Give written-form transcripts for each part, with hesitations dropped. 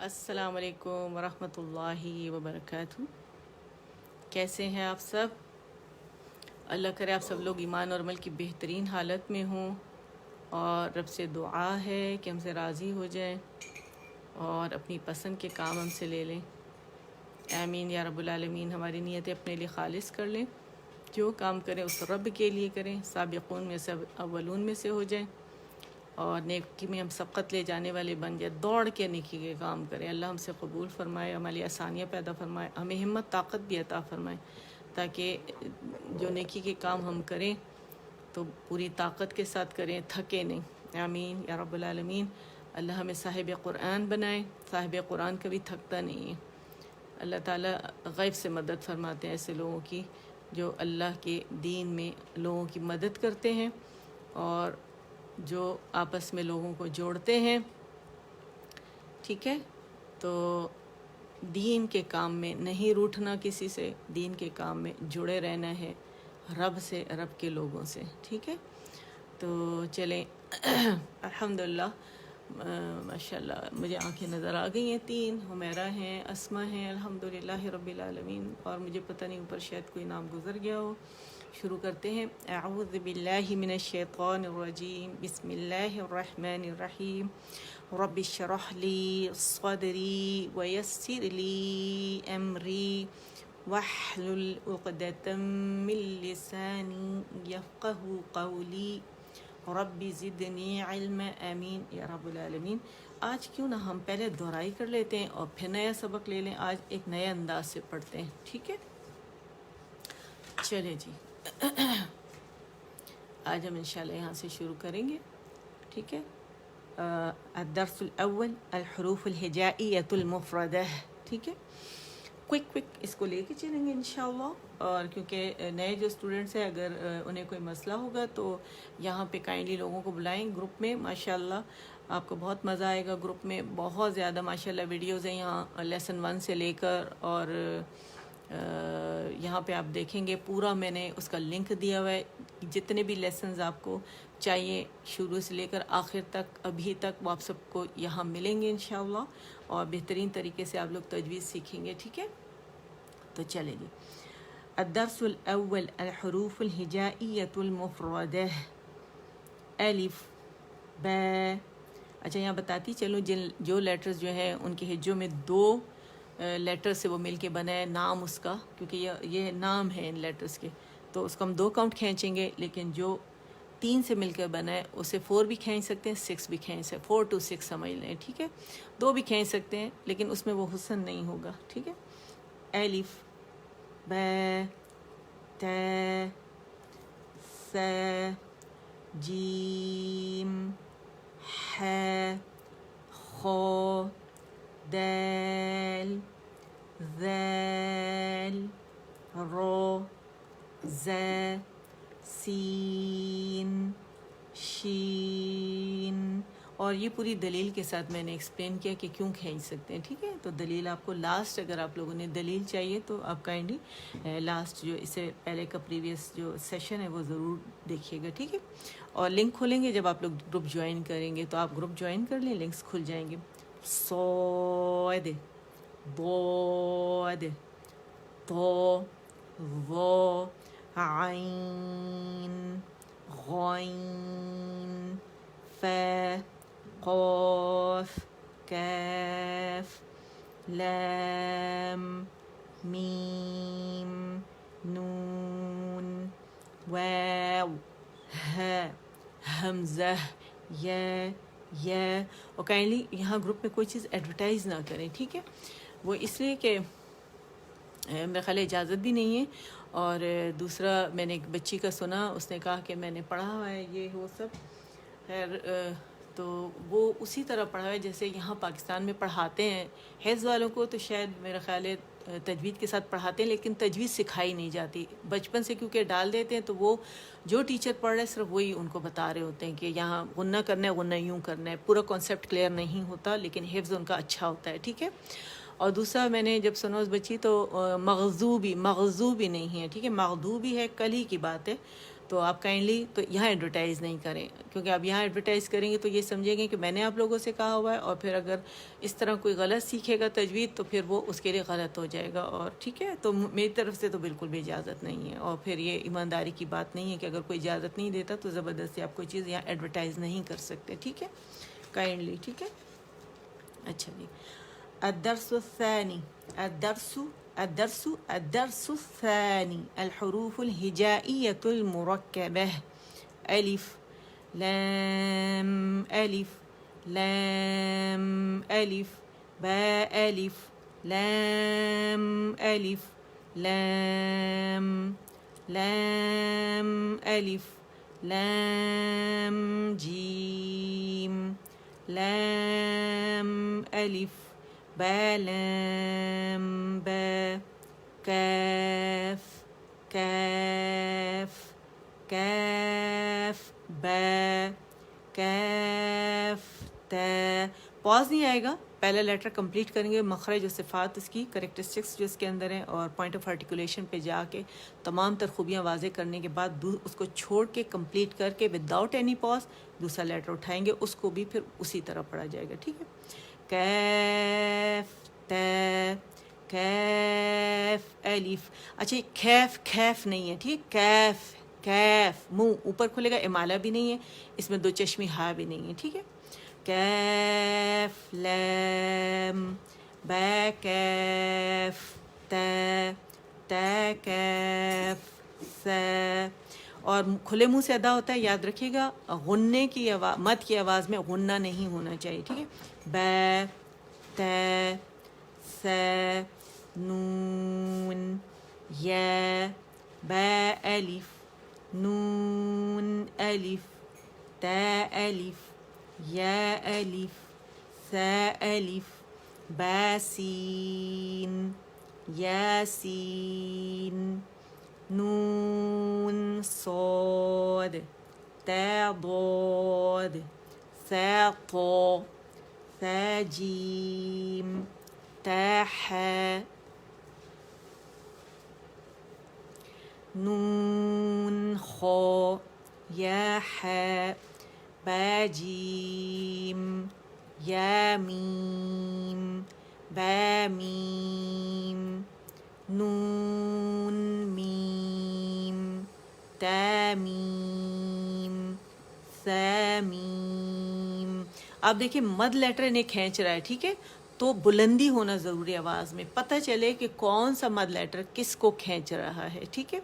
السلام علیکم ورحمۃ اللہ وبرکاتہ۔ کیسے ہیں آپ سب؟ اللہ کرے آپ سب لوگ ایمان اور عمل کی بہترین حالت میں ہوں، اور رب سے دعا ہے کہ ہم سے راضی ہو جائیں اور اپنی پسند کے کام ہم سے لے لیں۔ آمین یا رب العالمین۔ ہماری نیتیں اپنے لیے خالص کر لیں، جو کام کریں اس رب کے لیے کریں، سابقون میں سے اولون میں سے ہو جائیں، اور نیکی میں ہم سبقت لے جانے والے بن جائے، دوڑ کے نیکی کے کام کریں۔ اللہ ہم سے قبول فرمائے، ہماری آسانیاں پیدا فرمائے، ہمیں ہمت طاقت بھی عطا فرمائے، تاکہ جو نیکی کے کام ہم کریں تو پوری طاقت کے ساتھ کریں، تھکے نہیں۔ آمین یا رب العالمین۔ اللہ ہمیں صاحب قرآن بنائے، صاحب قرآن کبھی تھکتا نہیں ہے۔ اللہ تعالیٰ غیب سے مدد فرماتے ہیں ایسے لوگوں کی جو اللہ کے دین میں لوگوں کی مدد کرتے ہیں اور جو آپس میں لوگوں کو جوڑتے ہیں۔ ٹھیک ہے، تو دین کے کام میں نہیں روٹھنا کسی سے، دین کے کام میں جڑے رہنا ہے رب سے، رب کے لوگوں سے۔ ٹھیک ہے، تو چلیں الحمدللہ ماشاءاللہ مجھے آنکھیں نظر آ گئی ہیں، 3 حمیرہ ہیں، اسما ہیں، الحمدللہ رب العالمین، اور مجھے پتہ نہیں اوپر شاید کوئی نام گزر گیا ہو۔ شروع کرتے ہیں۔ اعوذ باللہ من الشیطان الرجیم، بسم اللہ الرحمن الرحیم۔ رب اشرح لی صدری ویسر لی امری واحلل عقدۃ من لسانی یفقہوا قولی رب زدنی علما۔ آمین یا رب العالمین۔ آج کیوں نہ ہم پہلے دہرائی کر لیتے ہیں اور پھر نیا سبق لے لیں۔ آج ایک نئے انداز سے پڑھتے ہیں، ٹھیک ہے؟ چلے جی، آج ہم انشاءاللہ یہاں سے شروع کریں گے، ٹھیک ہے؟ الدرس الاول الحروف الہجائیۃ المفردہ، ٹھیک ہے؟ کوئک اس کو لے کے چلیں گے انشاءاللہ، اور کیونکہ نئے جو اسٹوڈنٹس ہیں اگر انہیں کوئی مسئلہ ہوگا تو یہاں پہ کائنڈلی لوگوں کو بلائیں گروپ میں۔ ماشاءاللہ آپ کو بہت مزہ آئے گا گروپ میں، بہت زیادہ ماشاءاللہ ویڈیوز ہیں یہاں لیسن 1 سے لے کر، اور یہاں پہ آپ دیکھیں گے پورا میں نے اس کا لنک دیا ہوا ہے، جتنے بھی لیسنز آپ کو چاہیے شروع سے لے کر آخر تک ابھی تک وہ آپ سب کو یہاں ملیں گے انشاءاللہ، اور بہترین طریقے سے آپ لوگ تجوید سیکھیں گے، ٹھیک ہے؟ تو چلیں جی، الدرس الاول الحروف الہجائیۃ المفردہ، الف، با۔ اچھا یہاں بتاتی چلوں جو لیٹرز جو ہیں ان کے ہجوں میں 2 لیٹر سے وہ مل کے بنا ہے نام اس کا، کیونکہ یہ نام ہے ان لیٹرز کے، تو اس کو ہم 2 کاؤنٹ کھینچیں گے، لیکن جو 3 سے مل کر بنا ہے اسے 4 بھی کھینچ سکتے ہیں، 6 بھی کھینچ سکتے ہیں، 4 to 6 سمجھ لیں، ٹھیک ہے؟ 2 بھی کھینچ سکتے ہیں لیکن اس میں وہ حسن نہیں ہوگا، ٹھیک ہے؟ الف، با، تا، سا، جیم، ح، خا، دال، ذال، را، زا، سین، شین، اور یہ پوری دلیل کے ساتھ میں نے ایکسپلین کیا کہ کیوں کھینچ سکتے ہیں، ٹھیک ہے؟ تو دلیل آپ کو لاسٹ، اگر آپ لوگوں نے دلیل چاہیے تو آپ کائنڈلی لاسٹ جو اس سے پہلے کا پریویس جو سیشن ہے وہ ضرور دیکھیے گا، ٹھیک ہے؟ اور لنک کھولیں گے جب آپ لوگ گروپ جوائن کریں گے، تو آپ گروپ جوائن کر لیں، لنکس کھل جائیں گے۔ صاد، ضاد، طا، ظا، عین، غین، فا، قاف، کاف، لام، میم، نون، واو، ہا، حمزہ، یا۔ اور کائنڈلی یہاں گروپ میں کوئی چیز ایڈورٹائز نہ کریں، ٹھیک ہے؟ وہ اس لیے کہ میرے خیال اجازت بھی نہیں ہے، اور دوسرا میں نے ایک بچی کا سنا، اس نے کہا کہ میں نے پڑھا ہوا ہے یہ وہ سب، خیر تو وہ اسی طرح پڑھا ہوا ہے جیسے یہاں پاکستان میں پڑھاتے ہیں۔ حفظ والوں کو تو شاید میرا خیال ہے تجوید کے ساتھ پڑھاتے ہیں، لیکن تجوید سکھائی نہیں جاتی بچپن سے، کیونکہ ڈال دیتے ہیں تو وہ جو ٹیچر پڑھ رہے صرف وہی ان کو بتا رہے ہوتے ہیں کہ یہاں غنہ کرنا ہے، غنہ یوں کرنا ہے، پورا کانسیپٹ کلیئر نہیں ہوتا، لیکن حفظ ان کا اچھا ہوتا ہے، ٹھیک ہے؟ اور دوسرا میں نے جب سنا اس بچی تو مغضوبی نہیں ہے، ٹھیک ہے؟ مغضوبی ہے، کل ہی کی بات ہے، تو آپ کائنڈلی تو یہاں ایڈورٹائز نہیں کریں، کیونکہ آپ یہاں ایڈورٹائز کریں گے تو یہ سمجھیں گے کہ میں نے آپ لوگوں سے کہا ہوا ہے، اور پھر اگر اس طرح کوئی غلط سیکھے گا تجوید تو پھر وہ اس کے لیے غلط ہو جائے گا، اور ٹھیک ہے، تو میری طرف سے تو بالکل بھی اجازت نہیں ہے، اور پھر یہ ایمانداری کی بات نہیں ہے کہ اگر کوئی اجازت نہیں دیتا تو زبردستی آپ کوئی چیز یہاں ایڈورٹائز نہیں کر سکتے، ٹھیک ہے، کائنڈلی، ٹھیک ہے. اچھا جی. الدرس الثاني. الدرس الثاني الحروف الهجائية المركبة. ألف لام ألف لام ألف باء ألف لام ألف لام لام ألف لام جيم لام ألف با لام با كاف كاف کیف با کیف تا. پاز نہیں آئے گا، پہلا لیٹر کمپلیٹ کریں گے، مخرج و صفات اس کی کریکٹرسٹکس جو اس کے اندر ہیں اور پوائنٹ آف آرٹیکولیشن پہ جا کے تمام تر خوبیاں واضح کرنے کے بعد اس کو چھوڑ کے کمپلیٹ کر کے وداؤٹ اینی پاز دوسرا لیٹر اٹھائیں گے، اس کو بھی پھر اسی طرح پڑھا جائے گا، ٹھیک ہے. کیف تا کیف الف. اچھا کیف کیف نہیں ہے، ٹھیک، کیف کیف، منہ اوپر کھلے گا، امالہ بھی نہیں ہے اس میں، دو چشمی ہا بھی نہیں ہے، ٹھیک ہے. کیف لام با کیف تا تا کیف سا. اور کھلے منہ سے ادا ہوتا ہے، یاد رکھیے گا، غننے کی آواز، مد کی آواز میں غنہ نہیں ہونا چاہیے، ٹھیک ہے. با تا سا نون یا با الف نون الف تا الف یا الف سا الف با سین یا سین نون صاد تا ضاد سا طا سا جیم تا حا نون خا یا حا با جیم یا میم با میم نون میم تا میم سا میم. آپ دیکھیں مد لیٹر انہیں کھینچ رہا ہے، ٹھیک ہے، تو بلندی ہونا ضروری آواز میں، پتہ چلے کہ کون سا مد لیٹر کس کو کھینچ رہا ہے، ٹھیک ہے.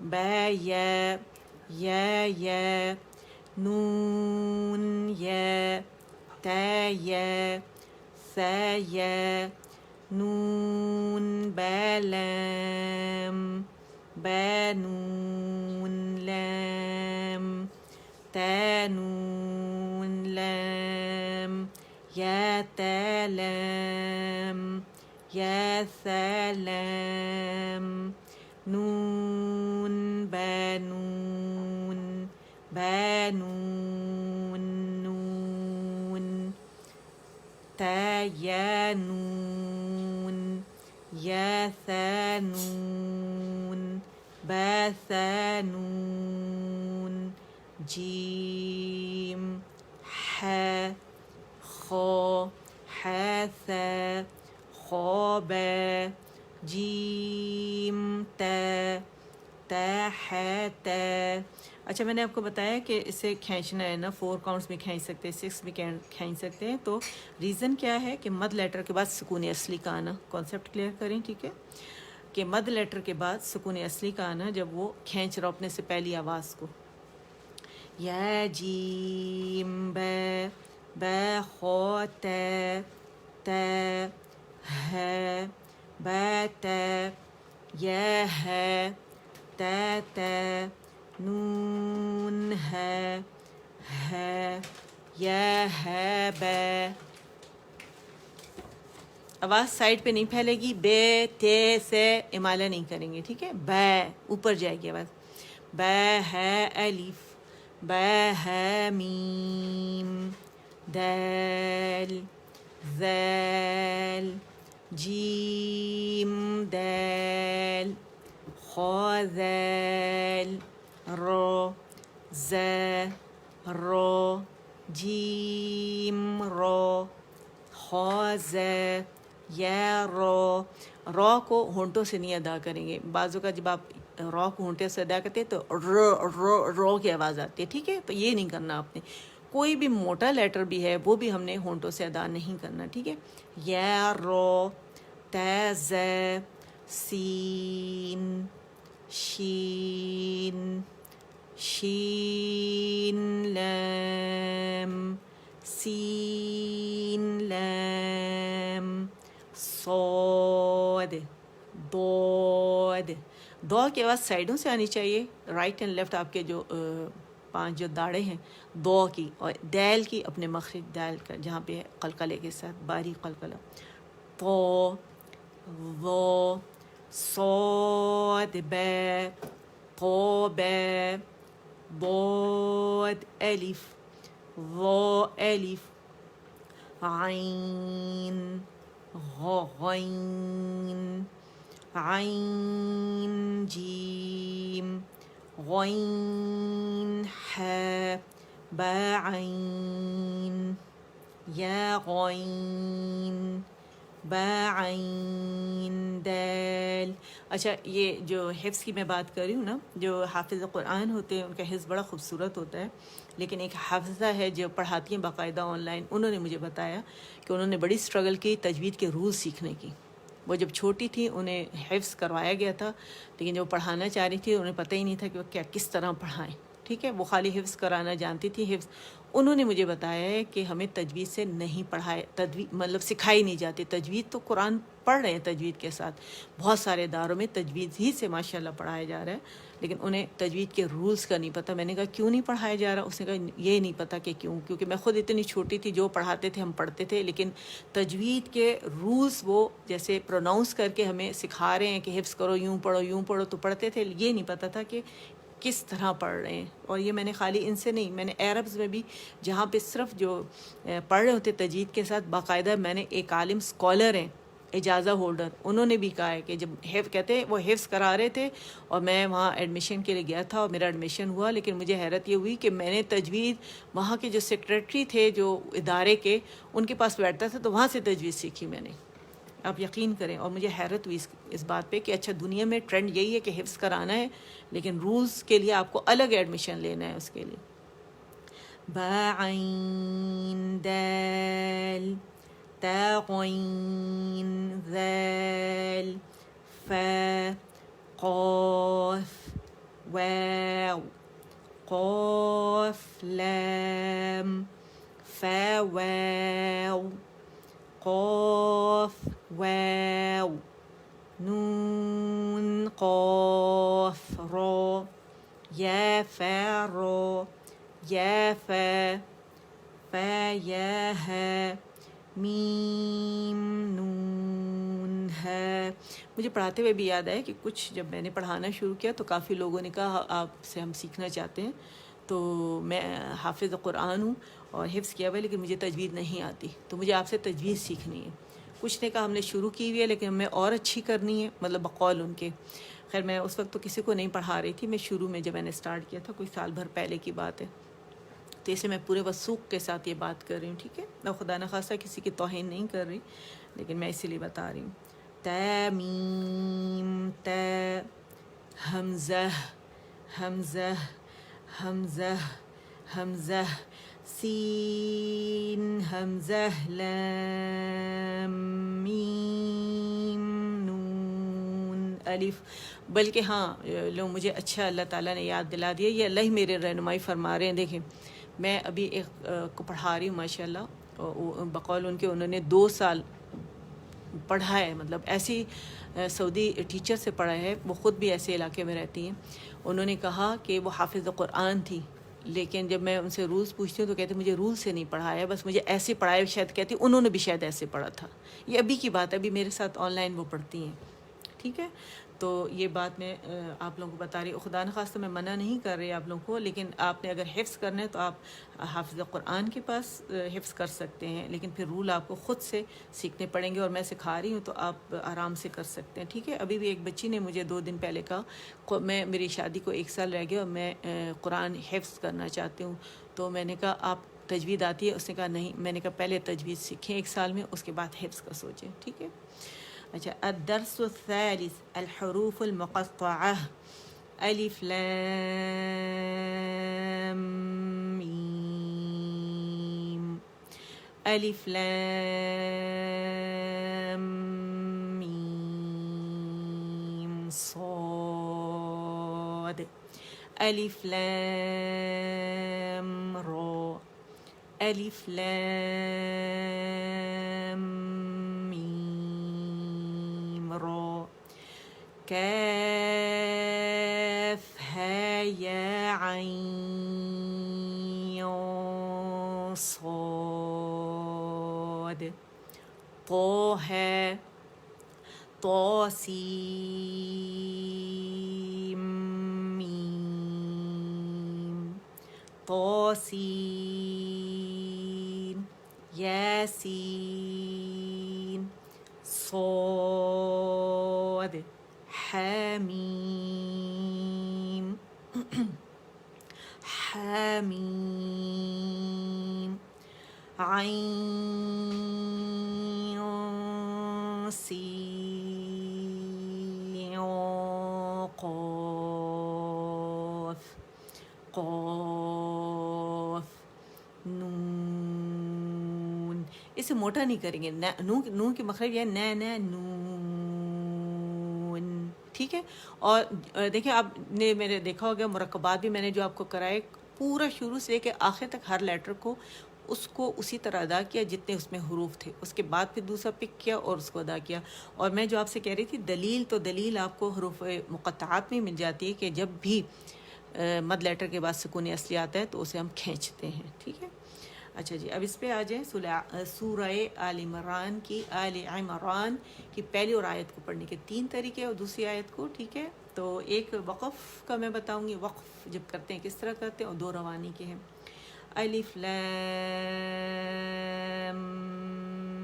با یا یا نون یا تا یا سا یا نون با لام با نون لام تا نون لام یا تا لام یا سا لام نون با نون با نون نون تا یا نون یا ثا نون با ثا نون جیم ح خا ح ثا خا با جیم تا تا ح تا. اچھا میں نے آپ کو بتایا کہ اسے کھینچنا ہے نا، 4 کاؤنٹس میں کھینچ سکتے ہیں، 6 بھی کھینچ سکتے ہیں. تو ریزن کیا ہے کہ مد لیٹر کے بعد سکون اصلی کا آنا، کانسیپٹ کلیئر کریں، ٹھیک ہے، کہ مد لیٹر کے بعد سکون اصلی کا آنا جب وہ کھینچ رہا اپنے سے پہلی آواز کو. یا جیم با با خا تا تا ہ با تا یا ہ تا تا نون ہے یا ہے با. آواز سائڈ پہ نہیں پھیلے گی، بے تے سے امالہ نہیں کریں گے، ٹھیک ہے. با اوپر جائے گی آواز. با ہے الف با ہے میم دال ذال جیم دال خا ذال رو ز رو جیم رو خا ز یا رو کو ہونٹوں سے نہیں ادا کریں گے. بعضوں کا جب آپ رو کو ہونٹوں سے ادا کرتے ہیں تو رو کی آواز آتی ہے, ٹھیک ہے, تو یہ نہیں کرنا آپ نے. کوئی بھی موٹا لیٹر بھی ہے وہ بھی ہم نے ہونٹوں سے ادا نہیں کرنا, ٹھیک ہے. یا رو ت ز سین شین شین لام سین لام صاد ضاد. دو کی آواز سائڈوں سے آنی چاہیے, رائٹ اینڈ لیفٹ آپ کے جو 5 جو داڑے ہیں دو کی, اور دیل کی اپنے مخرج دیل کا جہاں پہ قلقلے کے ساتھ باریک قلقلہ. تو ضو صاد با تو با ضاد الف ضو الف عین غین عین جیم غین ح با عین یا غین با عین دال. اچھا, یہ جو حفظ کی میں بات کر رہی ہوں نا, جو حافظ قرآن ہوتے ہیں ان کا حفظ بڑا خوبصورت ہوتا ہے, لیکن ایک حافظہ ہے جو پڑھاتی ہیں باقاعدہ آن لائن, انہوں نے مجھے بتایا کہ انہوں نے بڑی اسٹرگل کی تجوید کے رول سیکھنے کی. وہ جب چھوٹی تھی انہیں حفظ کروایا گیا تھا, لیکن جب وہ پڑھانا چاہ رہی تھی انہیں پتہ ہی نہیں تھا کہ وہ کس طرح پڑھائیں, ٹھیک ہے. وہ خالی حفظ کرانا جانتی تھی. حفظ انہوں نے مجھے بتایا ہے کہ ہمیں تجوید سے نہیں پڑھائے, تجوید مطلب سکھائی نہیں جاتی. تجوید تو قرآن پڑھ رہے ہیں تجوید کے ساتھ, بہت سارے اداروں میں تجوید ہی سے ماشاءاللہ پڑھایا جا رہا ہے, لیکن انہیں تجوید کے رولز کا نہیں پتہ. میں نے کہا کیوں نہیں پڑھایا جا رہا؟ اس نے کہا یہ نہیں پتہ کہ کیوں, کیونکہ میں خود اتنی چھوٹی تھی, جو پڑھاتے تھے ہم پڑھتے تھے, لیکن تجوید کے رولز وہ جیسے پروناؤنس کر کے ہمیں سکھا رہے ہیں کہ حفظ کرو, یوں پڑھو تو پڑھتے تھے. یہ نہیں پتہ تھا کہ کس طرح پڑھ رہے ہیں. اور یہ میں نے خالی ان سے نہیں, میں نے عربز میں بھی جہاں پہ صرف جو پڑھ رہے ہوتے تجوید کے ساتھ باقاعدہ, میں نے ایک عالم اسکالر ہیں اجازہ ہولڈر, انہوں نے بھی کہا ہے کہ جب کہتے ہیں وہ حفظ کرا رہے تھے اور میں وہاں ایڈمیشن کے لیے گیا تھا اور میرا ایڈمیشن ہوا, لیکن مجھے حیرت یہ ہوئی کہ میں نے تجوید وہاں کے جو سیکریٹری تھے جو ادارے کے, ان کے پاس بیٹھتا تھا تو وہاں سے تجوید سیکھی میں نے. آپ یقین کریں, اور مجھے حیرت ہوئی اس بات پہ کہ اچھا دنیا میں ٹرینڈ یہی ہے کہ حفظ کرانا ہے, لیکن رولز کے لیے آپ کو الگ ایڈمیشن لینا ہے اس کے لیے. با عین دال تا غین ذال فا قاف واو قاف لام فا واو قاف واو نون قاف را یا فا را یا فا فا یا ها میم نون ہے. مجھے پڑھاتے ہوئے بھی یاد آیا کہ کچھ جب میں نے پڑھانا شروع کیا تو کافی لوگوں نے کہا آپ سے ہم سیکھنا چاہتے ہیں. تو میں حافظ قرآن ہوں اور حفظ کیا ہوا ہے, لیکن مجھے تجوید نہیں آتی, تو مجھے آپ سے تجوید سیکھنی ہے. کچھ نے کہا ہم نے شروع کی ہوئی ہے لیکن ہمیں اور اچھی کرنی ہے, مطلب بقول ان کے. خیر میں اس وقت تو کسی کو نہیں پڑھا رہی تھی, میں شروع میں جب میں نے اسٹارٹ کیا تھا کوئی سال بھر پہلے کی بات ہے, تو اسے میں پورے وثوق کے ساتھ یہ بات کر رہی ہوں, ٹھیک ہے. میں خدا نخواستہ کسی کی توہین نہیں کر رہی, لیکن میں اسی لیے بتا رہی ہوں. تا میم تا حمزہ حمزہ حمزہ حمزہ سین حمزہ لام میم نون الف. بلکہ ہاں لو مجھے اچھا اللہ تعالیٰ نے یاد دلا دیا, یہ اللہ ہی میرے رہنمائی فرما رہے ہیں. دیکھیں میں ابھی ایک کو پڑھا رہی ہوں ماشاء اللہ, بقول ان کے انہوں نے 2 سال پڑھا ہے, مطلب ایسی سعودی ٹیچر سے پڑھا ہے, وہ خود بھی ایسے علاقے میں رہتی ہیں. انہوں نے کہا کہ وہ حافظ قرآن تھی, لیکن جب میں ان سے رولز پوچھتی ہوں تو کہتے ہیں مجھے رول سے نہیں پڑھایا, بس مجھے ایسے پڑھایا. شاید کہتی انہوں نے بھی شاید ایسے پڑھا تھا. یہ ابھی کی بات ہے, ابھی میرے ساتھ آن لائن وہ پڑھتی ہیں, ٹھیک ہے. تو یہ بات میں آپ لوگوں کو بتا رہی ہوں. خدا نخواستہ میں منع نہیں کر رہی آپ لوگوں کو، لیکن آپ نے اگر حفظ کرنا ہے تو آپ حافظ قرآن کے پاس حفظ کر سکتے ہیں، لیکن پھر رول آپ کو خود سے سیکھنے پڑیں گے، اور میں سکھا رہی ہوں تو آپ آرام سے کر سکتے ہیں. ٹھیک ہے. ابھی بھی ایک بچی نے مجھے 2 دن پہلے کہا میری شادی کو 1 سال رہ گیا اور میں قرآن حفظ کرنا چاہتی ہوں. تو میں نے کہا آپ تجوید آتی ہے؟ اس نے کہا نہیں. میں نے کہا پہلے تجوید سیکھیں 1 سال میں، اس کے بعد حفظ کا سوچیں. ٹھیک ہے. اچھا. الدرس الثالث الحروف المقطعة الف لام میم الف لام میم صاد الف لام را الف لام میم را کاف ها یا عین صاد طه طاسیم میم طاسین یاسین صاد حمیم حمیم عین سین قاف قاف نون. اسے موٹا نہیں کریں گے. نون کی مخرج ہے نون. ٹھیک ہے. اور دیکھیں آپ نے میرے دیکھا ہوگا مرکبات بھی میں نے جو آپ کو کرائے، پورا شروع سے لے کے آخر تک ہر لیٹر کو اس کو اسی طرح ادا کیا جتنے اس میں حروف تھے. اس کے بعد پھر دوسرا پک کیا اور اس کو ادا کیا. اور میں جو آپ سے کہہ رہی تھی دلیل، تو دلیل آپ کو حروف مقطعات میں مل جاتی ہے کہ جب بھی مد لیٹر کے بعد سکون اصلی آتا ہے تو اسے ہم کھینچتے ہیں. ٹھیک ہے. اچھا جی. اب اس پہ آ جائیں سورہ آل عمران کی پہلی اور آیت کو پڑھنے کے 3 طریقے اور دوسری آیت کو. ٹھیک ہے. تو ایک وقف کا میں بتاؤں گی، وقف جب کرتے ہیں کس طرح کرتے ہیں، اور 2 روانی کے ہیں. الف لام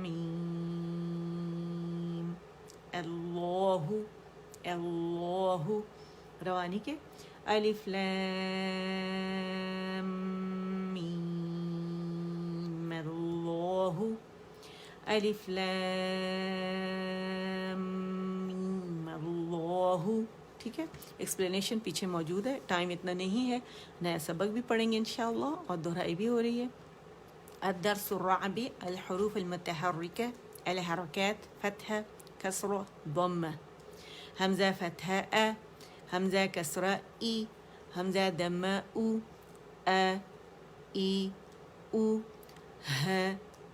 میم اللہ اللہ. روانی کے الف لام میم اللہ الف لام میم اللہ. ٹھیک ہے. ایکسپلینیشن پیچھے موجود ہے، ٹائم اتنا نہیں ہے. نیا سبق بھی پڑھیں گے انشاءاللہ اور دہرائی بھی ہو رہی ہے. الدرس الرابع الحروف المتحرکہ الحرکات فتحہ کسرہ ضمہ. حمزہ فتحہ ا، حمزہ کسرہ ای، حمزہ دمہ او، ا ای او، ہ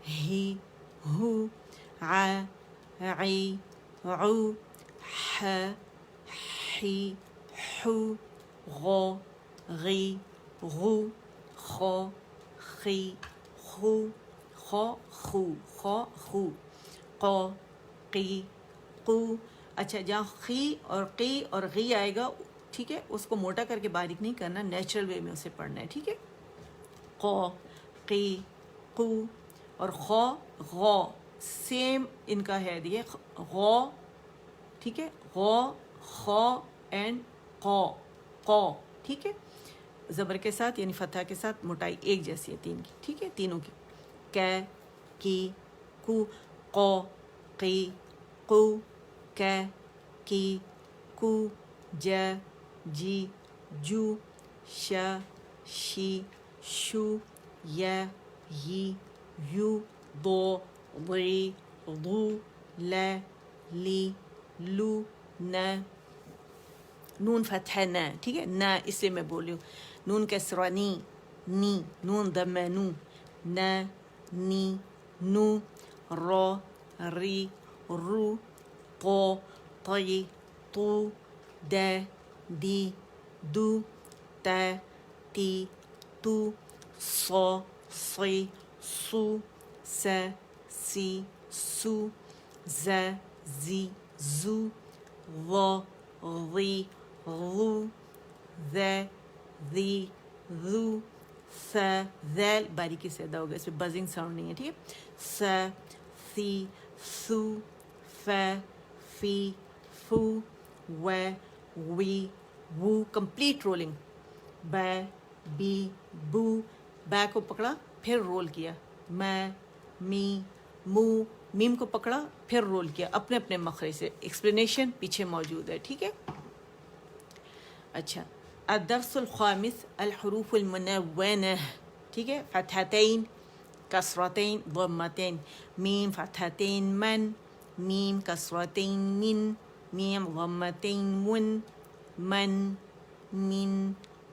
ہی ہو، ع عی عو، ح حی حو، غ غی غو، خ خی خو، خ خو خ خو، ق قی قو. اچھا. جہاں خی اور قی اور غی آئے گا، ٹھیک ہے، اس کو موٹا کر کے باریک نہیں کرنا، نیچرل وے میں اسے پڑھنا ہے. ٹھیک ہے. ق قی قو. اور خ غ سیم ان کا ہے یہ غ. ٹھیک ہے. غ خ اینڈ ق ق. ٹھیک ہے. زبر کے ساتھ یعنی فتح کے ساتھ موٹائی ایک جیسی ہے 3 کی. ٹھیک ہے. تینوں کی. ک کی کو، ق قی قو، ک کی کو، ج جی جو، ش شی شو، ی ی یو، ضو ضی ضو، ل لی لو، ن نون فتح ن. ٹھیک ہے. ن اس سے میں بولی ہوں. نون کسرہ نی نی، نون ضمہ نو، ن نی نو، رو ری رو، طو طی طو، د دی دو، ت تی تو، ص صی صو، س سی سو، ز زی زو، ظ ضی ضو ذا ذی ذو س ذیل باریکی سے ادا ہوگا, اس پہ بزنگ ساؤنڈ نہیں ہے, ٹھیک ہے. س سی سو ف فی فو و وی وو کمپلیٹ رولنگ. ب بی بو بے کو پکڑا پھر رول کیا. میں می مو میم کو پکڑا پھر رول کیا اپنے اپنے مخرج سے. ایکسپلینیشن پیچھے موجود ہے, ٹھیک ہے. اچھا, الدرس الخامس الحروف المنونہ, ٹھیک ہے. فتحتین کسرتین ضمتین. میم فتحتین من, میم کسرتین من, میم ضمتین من, من من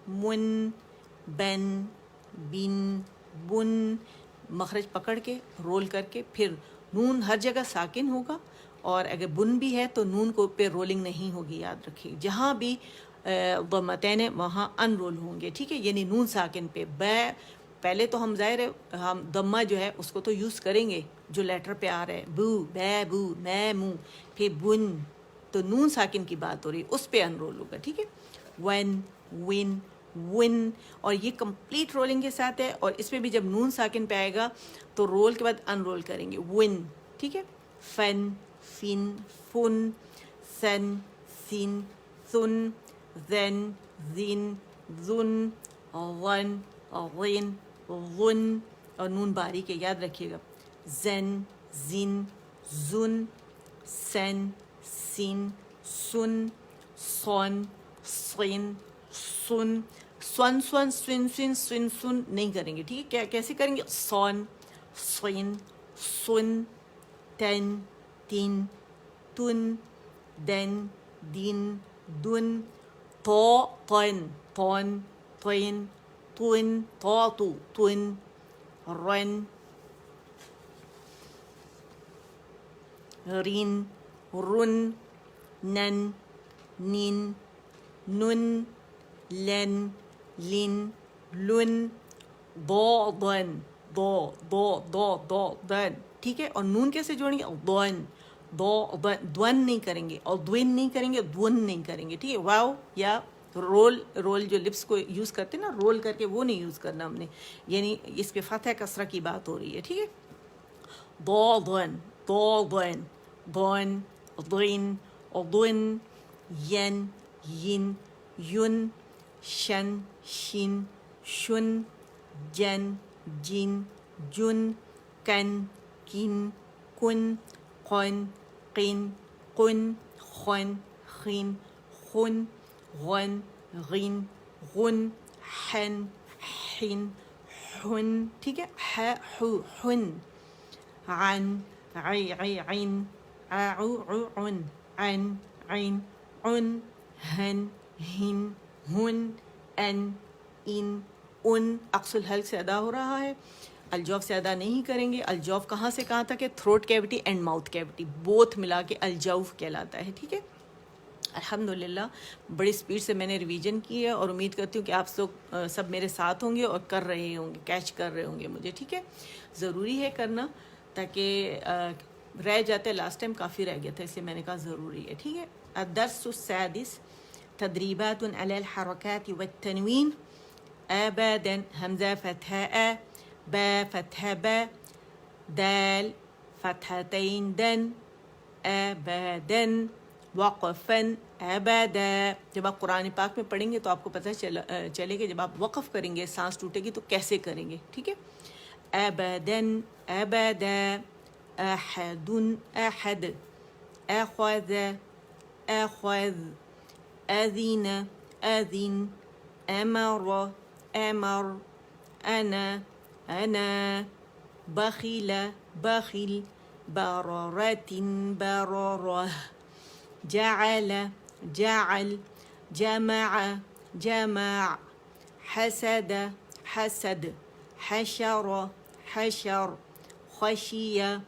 من, بن بن بن. مخرج پکڑ کے رول کر کے پھر نون ہر جگہ ساکن ہوگا, اور اگر بن بھی ہے تو نون کو پہ رولنگ نہیں ہوگی, یاد رکھیے. جہاں بھی ضمتین ہیں وہاں ان رول ہوں گے, ٹھیک ہے. یعنی نون ساکن پہ بے پہلے تو ہم ظاہر ہے ہم ضمہ جو ہے اس کو تو یوز کریں گے جو لیٹر پہ آ رہا ہے, بو بے بو میں مو, پھر بن تو نون ساکن کی بات ہو رہی ہے اس پہ ان رول ہوگا, ٹھیک ہے. ون ون ون, اور یہ کمپلیٹ رولنگ کے ساتھ ہے, اور اس میں بھی جب نون ساکن پہ آئے گا تو رول کے بعد ان رول کریں گے, ون, ٹھیک ہے. فن فن فن, سن سن سن, زن زن زن, ون غن غن, اور نون باریک ہے یاد رکھیے گا. زن زن زن, سن سن سن, سون سن سن, سون سون سن سن سن سن نہیں کریں گے, ٹھیک ہے. کیا کیسے کریں گے؟ سون سن سن, تن تن تن, دن دن دن, تو طن طن طن طن, تو تو طن, رن رن رن, نن نن نن, لن لن لن, ضن ضن, ٹھیک ہے. اور نون کیسے جوڑیں گے؟ ضن دون نہیں کریں گے, اور دوین نہیں کریں گے, دون نہیں کریں گے, ٹھیک ہے. واو یا رول جو لپس کو یوز کرتے ہیں نا, رول کر کے, وہ نہیں یوز کرنا ہم نے. یعنی اس پہ فتح کسرہ کی بات ہو رہی ہے, ٹھیک ہے. ضن ضن ضن ضن ضن, ین ین یون, شن شن شن, جن جن جن, کن کن کن, قن قن قن, خن خن خن, غن غن غن, حن حن حن, ٹھیک ہے. حن عن عی عی عین, عو عو عن عن عین عن, ہن ہن ہن, ان ان ان. عقص الحلق سے ادا ہو رہا ہے, الجوف سے ادا نہیں کریں گے. الجوف کہاں سے کہاں تک ہے؟ Throat cutie and mouth cutie, both ملا کے الجوف کہلاتا ہے, ٹھیک ہے. الحمدللہ بڑی سپیڈ سے میں نے ریویژن کی ہے, اور امید کرتی ہوں کہ آپ لوگ سب میرے ساتھ ہوں گے اور کر رہے ہوں گے, کیچ کر رہے ہوں گے مجھے, ٹھیک ہے. ضروری ہے کرنا, تاکہ رہ جاتے, لاسٹ ٹائم کافی رہ گیا تھا, اس لیے میں نے کہا ضروری ہے, ٹھیک ہے. الدرس السادس تدریبات علی الحرکات والتنوین. ابدا حمزہ فتحہ ا, با فتحہ با, دال فتحتین دن, ابدن وقفن ابدا. جب آپ قرآن پاک میں پڑھیں گے تو آپ کو پتہ چلے گا جب آپ وقف کریں گے, سانس ٹوٹے گی تو کیسے کریں گے, ٹھیک ہے. ابدن ابدا, احد احد, اخذ اخذ, اذن اذن, امر امر, انا انا, بخل بخل, بررت بررة, جعل جعل, جمع جمع, حسد حسد, حشر حشر, خشي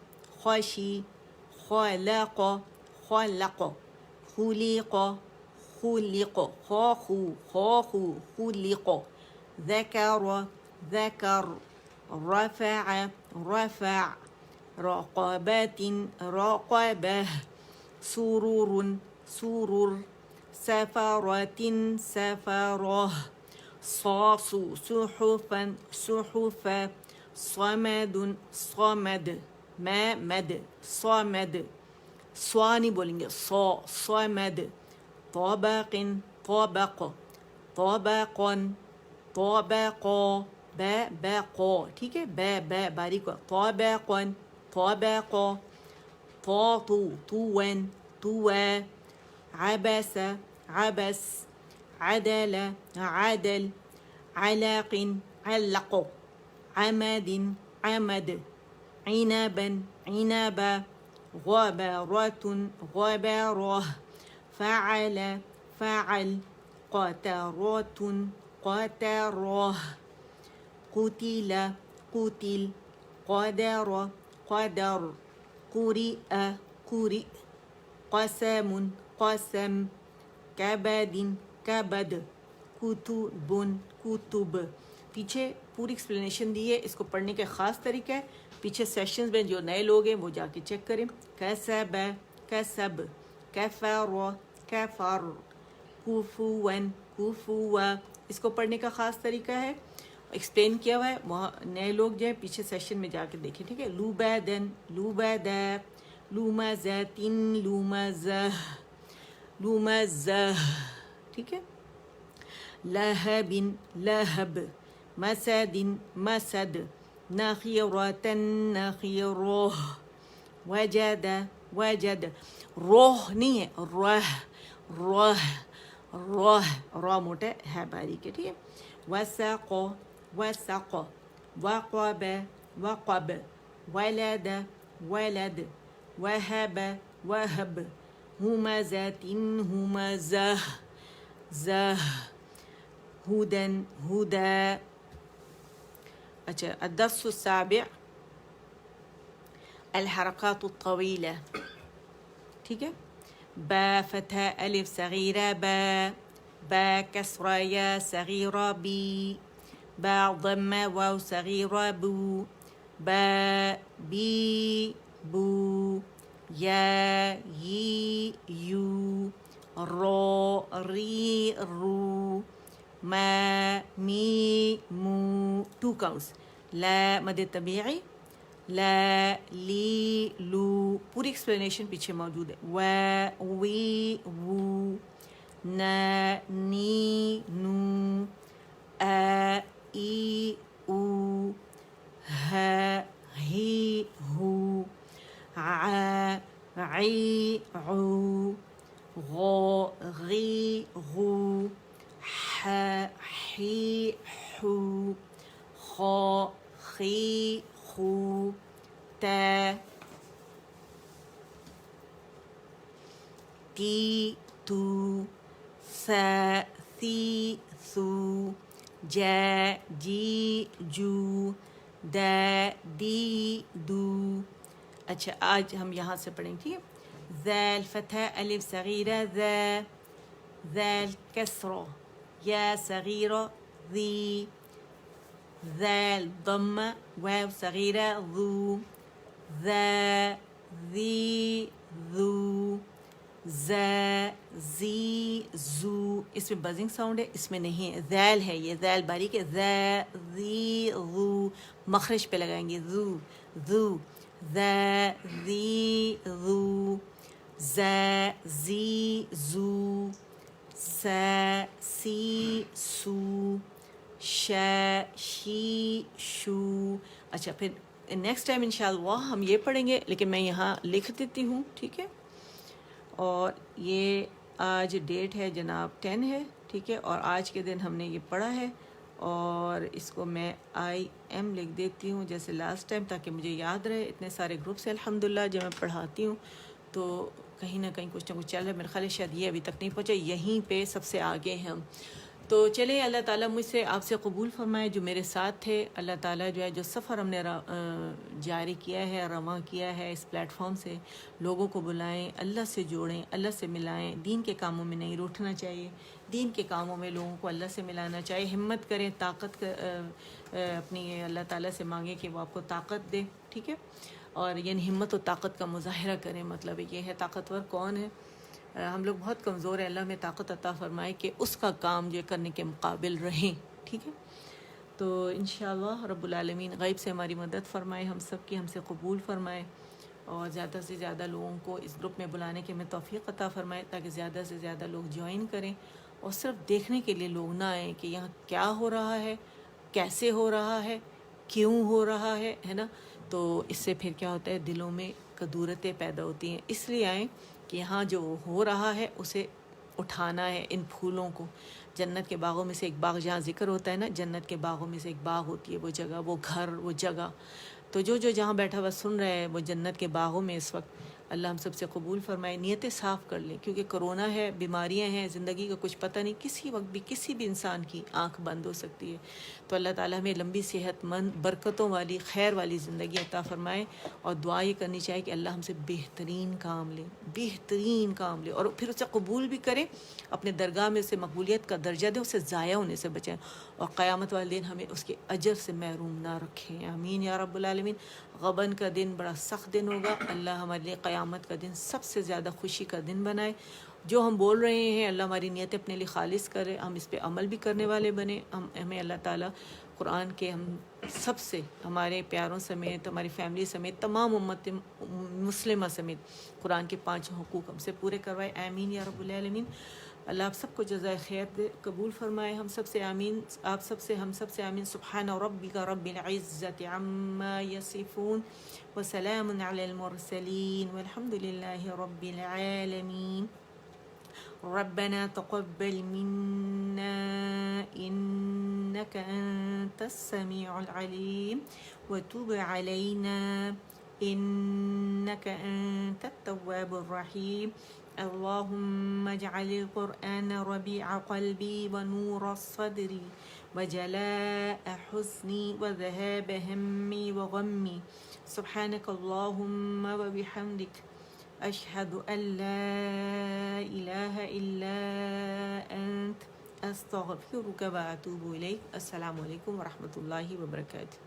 خشي, خلق خلق, خلق خلق, خاخو خاخو, خلق, ذكر ذكر, رفع رفع, رقبات رقبة, سرور سرور, سفرة سفرة صاص صحفا صحفا صمد صمد مد صمد صوانی بولیں گے صمد طبق طبق طبق طبق بق ٹھیک ہے باریک طبق طبق طو عبس عبس عدل عدل علق علق عمد عمد عنبا عنبا غبرة غبرة فعل فعل قترة قترة قتل قتل قدر قدر قرئ قرئ قسم قسم کبد کبد کتب کتب. پیچھے پوری ایکسپلینیشن دی ہے, اس کو پڑھنے کا خاص طریقہ ہے. پیچھے سیشنز میں جو نئے لوگ ہیں وہ جا کے چیک کریں. کسب کسب کفر کفر کفوا کفوا, اس کو پڑھنے کا خاص طریقہ ہے, ایکسپلین کیا ہوا ہے. وہاں نئے لوگ جو ہیں پیچھے سیشن میں جا کے دیکھیں, ٹھیک ہے. لوبادن لوبادا لومزات لومزہ لومزہ, ٹھیک ہے. لہب لہب مسد مسد نخیرة نخیرہ وجد وجد روح نہیں ہے روح روح روح را موٹا ہے باریک ہے, ٹھیک ہے. وسق وسق وقب وقب ولد ولد وهب وهب همزة همزة زه هدى هدى. اچھا الدرس السابع الحركات الطويلة, ٹھیک ہے. با فتحة ألف صغيرة با با كسرة يا صغيرة بي با ضمة واو صغيرة بو با بي بو یا یی یو رو ری رو ما می مو. 2 counts. لا مد طبیعی لا لی لو, پوری ایکسپلینیشن پیچھے موجود ہے. و وی وو نا نی نو ا ای او ہ ہی ہو ع عی عو غو غی غو ح حی حو خو خی خو تا تی تو ثا ثی ثو جا جی جو دا دی دو. اچھا آج ہم یہاں سے پڑھیں گے. ذال فتحة ألف صغيرة ذا ذال كسرة يا صغيرة ذي ذال ضمة واو صغيرة ذو ذا ذي ذو ذا ذي ذو. اس میں بزنگ ساؤنڈ ہے, اس میں نہیں ہے. ذال ہے, یہ ذال باریک ہے. ذا ذی ذو مخرج پہ لگائیں گے. ذو ذو ذا ذی ذو ذا ذی ذو سا سی سو شا شی شو. اچھا پھر نیکسٹ ٹائم انشاءاللہ ہم یہ پڑھیں گے, لیکن میں یہاں لکھ دیتی ہوں, ٹھیک ہے. اور یہ آج ڈیٹ ہے جناب 10 ہے, ٹھیک ہے. اور آج کے دن ہم نے یہ پڑھا ہے, اور اس کو میں IM لکھ دیتی ہوں جیسے لاسٹ ٹائم, تاکہ مجھے یاد رہے. اتنے سارے گروپس ہیں الحمدللہ جب میں پڑھاتی ہوں تو کہیں نہ کہیں کچھ نہ کچھ چل رہا ہے. میرے خیال ہے شاید یہ ابھی تک نہیں پہنچا, یہیں پہ سب سے آگے ہیں ہم. تو چلیں اللہ تعالیٰ مجھ سے آپ سے قبول فرمائے جو میرے ساتھ تھے. اللہ تعالیٰ جو ہے جو سفر ہم نے جاری کیا ہے, رواں کیا ہے, اس پلیٹ فارم سے لوگوں کو بلائیں, اللہ سے جوڑیں, اللہ سے ملائیں. دین کے کاموں میں نہیں روٹھنا چاہیے, دین کے کاموں میں لوگوں کو اللہ سے ملانا چاہیے. ہمت کریں, طاقت اپنی اللہ تعالیٰ سے مانگیں کہ وہ آپ کو طاقت دے, ٹھیک ہے. اور یعنی ہمت و طاقت کا مظاہرہ کریں, مطلب یہ ہے طاقتور کون ہے, ہم لوگ بہت کمزور ہیں، اللہ میں طاقت عطا فرمائے کہ اس کا کام جو کرنے کے مقابل رہیں، ٹھیک ہے. تو انشاءاللہ رب العالمین غیب سے ہماری مدد فرمائے، ہم سب کی ہم سے قبول فرمائے، اور زیادہ سے زیادہ لوگوں کو اس گروپ میں بلانے کے ہمیں توفیق عطا فرمائے، تاکہ زیادہ سے زیادہ لوگ جوائن کریں، اور صرف دیکھنے کے لیے لوگ نہ آئیں کہ یہاں کیا ہو رہا ہے، کیسے ہو رہا ہے، کیوں ہو رہا ہے نا. تو اس سے پھر کیا ہوتا ہے، دلوں میں کدورتیں پیدا ہوتی ہیں. اس لیے آئیں کہ یہاں جو ہو رہا ہے اسے اٹھانا ہے، ان پھولوں کو. جنت کے باغوں میں سے ایک باغ جہاں ذکر ہوتا ہے نا، جنت کے باغوں میں سے ایک باغ ہوتی ہے وہ جگہ، وہ گھر، وہ جگہ. تو جو جہاں بیٹھا ہوا سن رہے ہیں وہ جنت کے باغوں میں اس وقت. اللہ ہم سب سے قبول فرمائے. نیتیں صاف کر لیں، کیونکہ کرونا ہے، بیماریاں ہیں، زندگی کا کچھ پتہ نہیں، کسی وقت بھی کسی بھی انسان کی آنکھ بند ہو سکتی ہے. تو اللہ تعالیٰ ہمیں لمبی صحت مند، برکتوں والی، خیر والی زندگی عطا فرمائے. اور دعا یہ کرنی چاہیے کہ اللہ ہم سے بہترین کام لے، بہترین کام لے، اور پھر اسے قبول بھی کرے، اپنے درگاہ میں اسے مقبولیت کا درجہ دے، اسے ضائع ہونے سے بچائیں، اور قیامت والے دن ہمیں اس کے اجر سے محروم نہ رکھیں. آمین یا رب العالمین. غبن کا دن بڑا سخت دن ہوگا، اللہ ہمارے لیے قیامت کا دن سب سے زیادہ خوشی کا دن بنائے. جو ہم بول رہے ہیں اللہ ہماری نیتیں اپنے لیے خالص کرے، ہم اس پہ عمل بھی کرنے والے بنے. ہمیں اللہ تعالیٰ قرآن کے ہم سب سے، ہمارے پیاروں سمیت، ہماری فیملی سمیت، تمام امت مسلمہ سمیت قرآن کے 5 حقوق ہم سے پورے کروائے. آمین یا رب العالمین. اللہ آپ سب کو جزائے خیر دے، قبول فرمائے. ہم سب سے آمین، آپ سب سے، ہم سب سے آمین. سبحان ربک رب العزت عما یصفون وسلام علی المرسلین والحمد للہ رب العالمین. ربنا تقبل منا إنك أنت السميع العليم وتب علينا إنك أنت التواب الرحيم. اللهم اجعل القرآن ربيع قلبي ونور صدري وجلاء حزني وذهاب همي وغمي. سبحانك اللهم وبحمدك أشهد أن لا إله إلا أنت أستغفرك وأتوب إليك. السلام عليكم ورحمة الله وبركاته.